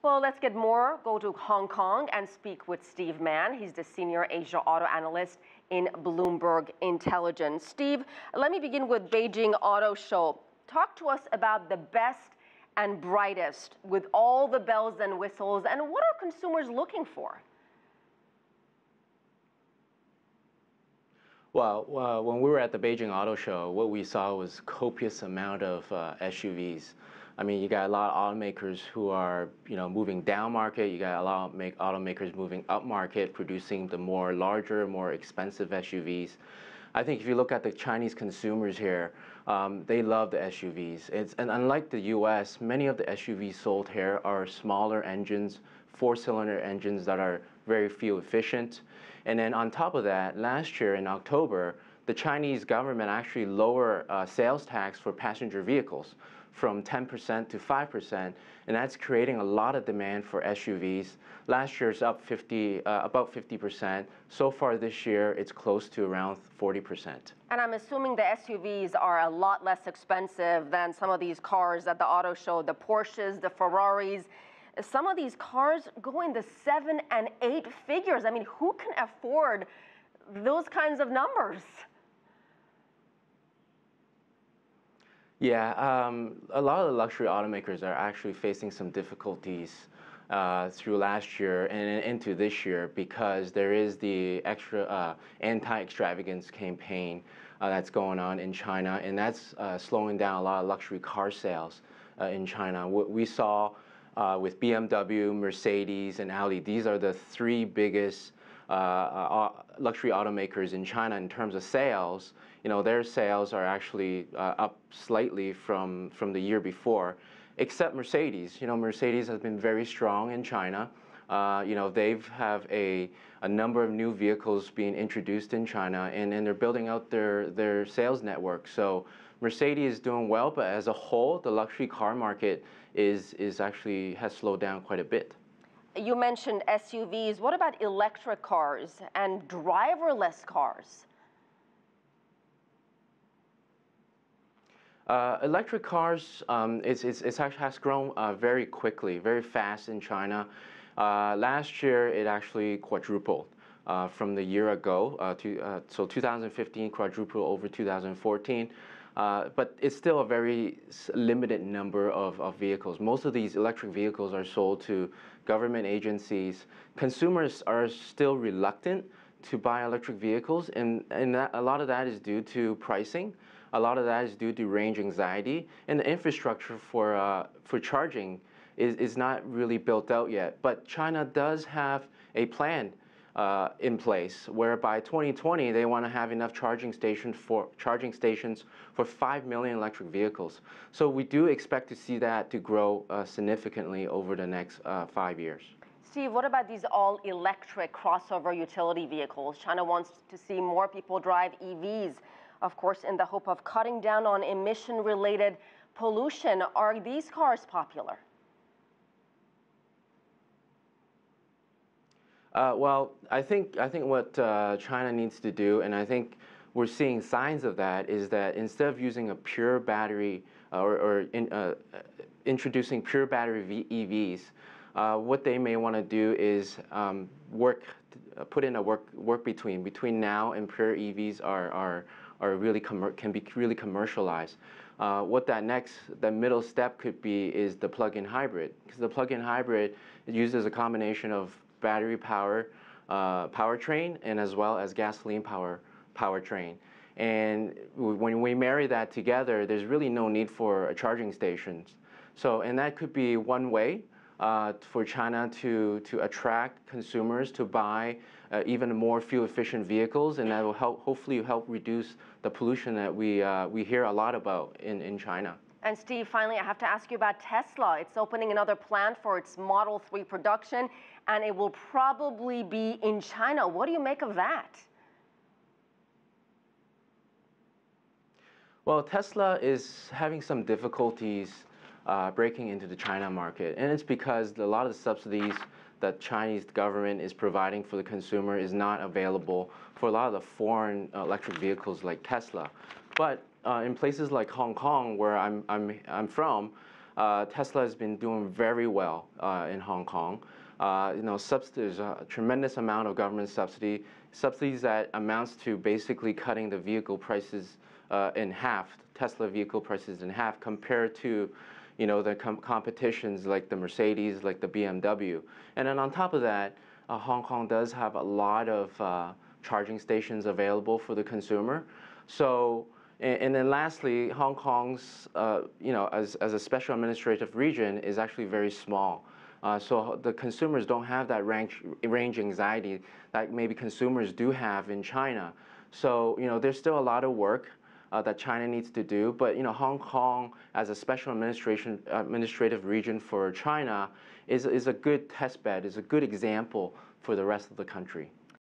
Well, let's go to Hong Kong and speak with Steve Mann. He's the senior Asia auto analyst in Bloomberg Intelligence. Steve, let me begin with Beijing Auto Show. Talk to us about the best and brightest with all the bells and whistles, and what are consumers looking for? Well, when we were at the Beijing Auto Show, what we saw was copious amount of SUVs. I mean, you got a lot of automakers who are, moving down market. You got a lot of automakers moving up market, producing the larger, more expensive SUVs. I think if you look at the Chinese consumers here, they love the SUVs. And unlike the U.S., many of the SUVs sold here are smaller engines, four-cylinder engines that are very fuel efficient. And then on top of that, last year in October, the Chinese government actually lowered sales tax for passenger vehicles from 10% to 5%, and that's creating a lot of demand for SUVs. Last year it's up about 50%. So far this year, it's close to around 40%. And I'm assuming the SUVs are a lot less expensive than some of these cars at the auto show, the Porsches, the Ferraris. Some of these cars go in the 7 and 8 figures. I mean, who can afford those kinds of numbers? Yeah, a lot of the luxury automakers are actually facing some difficulties through last year and into this year because there is the extra anti-extravagance campaign that's going on in China, and that's slowing down a lot of luxury car sales in China. What we saw with BMW, Mercedes, and Audi, these are the three biggest luxury automakers in China in terms of sales. Their sales are actually up slightly from the year before, except Mercedes. Mercedes has been very strong in China. They have a number of new vehicles being introduced in China, and they're building out their sales network. So Mercedes is doing well, but as a whole, the luxury car market has slowed down quite a bit. You mentioned SUVs. What about electric cars and driverless cars? Electric cars, it actually has grown very quickly, very fast in China. Last year, it actually quadrupled from the year ago. So 2015 quadrupled over 2014. But it's still a very limited number of vehicles. Most of these electric vehicles are sold to government agencies. Consumers are still reluctant to buy electric vehicles, and a lot of that is due to pricing. A lot of that is due to range anxiety, and the infrastructure for charging is not really built out yet. But China does have a plan in place where by 2020 they want to have enough charging stations for 5 million electric vehicles. So we do expect to see that to grow significantly over the next 5 years. Steve, what about these all-electric crossover utility vehicles? China wants to see more people drive EVs, of course, in the hope of cutting down on emission-related pollution. Are these cars popular? Well, I think what China needs to do, and I think we're seeing signs of that, is that instead of using a pure battery introducing pure battery EVs, what they may want to do is put in a work between now and pure EVs can be really commercialized. What the middle step could be is the plug-in hybrid, because the plug-in hybrid uses a combination of battery powertrain and as well as gasoline powertrain. And when we marry that together, there's really no need for charging stations. And that could be one way for China to attract consumers to buy even more fuel-efficient vehicles, and that will hopefully help reduce the pollution that we hear a lot about in China. And Steve, finally, I have to ask you about Tesla. It's opening another plant for its Model 3 production, and it will probably be in China. What do you make of that? Well, Tesla is having some difficulties breaking into the China market, and it's because a lot of the subsidies that Chinese government is providing for the consumer is not available for a lot of the foreign electric vehicles like Tesla. But in places like Hong Kong, where I'm from, Tesla has been doing very well in Hong Kong. There's a tremendous amount of government subsidies that amounts to basically cutting the vehicle prices in half, Tesla vehicle prices in half, compared to the competitions like the Mercedes, like the BMW. And then on top of that, Hong Kong does have a lot of charging stations available for the consumer. So, and then lastly, Hong Kong's, as a special administrative region, is actually very small. So the consumers don't have that range anxiety that maybe consumers do have in China. So, there's still a lot of work that China needs to do. But, Hong Kong as a special administrative region for China is a good test bed, is a good example for the rest of the country.